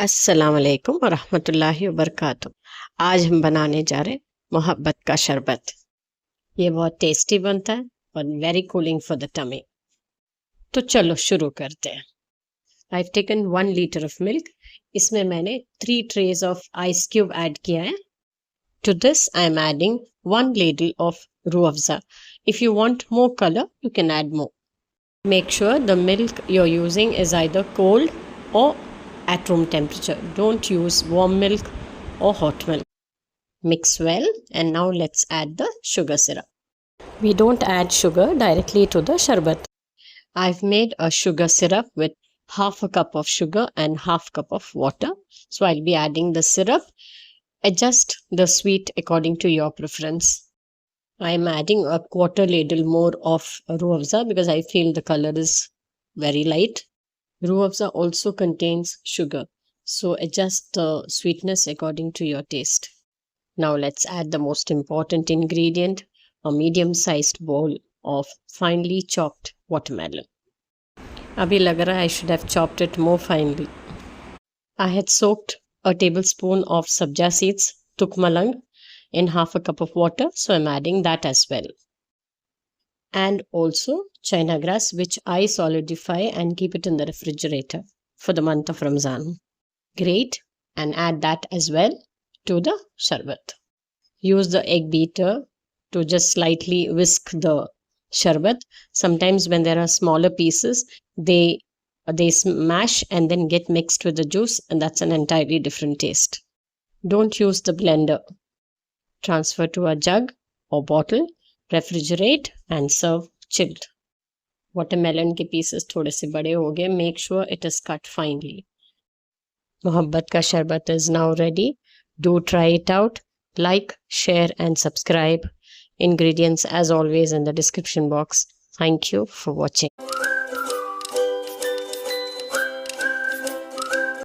अस्सलाम वालेकुम व रहमतुल्लाहि व बरकातुहू। आज हम बनाने जा रहे हैं मोहब्बत का शरबत। ये बहुत टेस्टी बनता है और very cooling for the tummy. तो चलो शुरू करते हैं। I have taken 1 litre of milk. इसमें मैंने 3 trays of ice cube add किया है। To this I am adding 1 ladle of rooh afza. If you want more color, you can add more. Make sure the milk you're using is either cold or at room temperature. Don't use warm milk or hot milk. Mix well, and now let's add the sugar syrup. We don't add sugar directly to the sherbet. I've made a sugar syrup with half a cup of sugar and half cup of water. So I'll be adding the syrup. Adjust the sweet according to your preference. I'm adding a quarter ladle more of rooh afza because I feel the color is very light. Rooh afza also contains sugar, so adjust the sweetness according to your taste. Now let's add the most important ingredient, a medium-sized bowl of finely chopped watermelon. Abhi lag raha I should have chopped it more finely. I had soaked a tablespoon of sabja seeds, tuk malang, in half a cup of water, so I'm adding that as well. And also China grass, which I solidify and keep it in the refrigerator for the month of Ramzan. Grate and add that as well to the sherbet. Use the egg beater to just slightly whisk the sherbet. Sometimes when there are smaller pieces, they smash and then get mixed with the juice, and that's an entirely different taste. Don't use the blender. Transfer to a jug or bottle, refrigerate and serve chilled. Watermelon के pieces थोड़े से बड़े हो गए. Make sure it is cut finely. मोहब्बत का शरबत is now ready. Do try it out. Like, share and subscribe. Ingredients as always in the description box. Thank you for watching.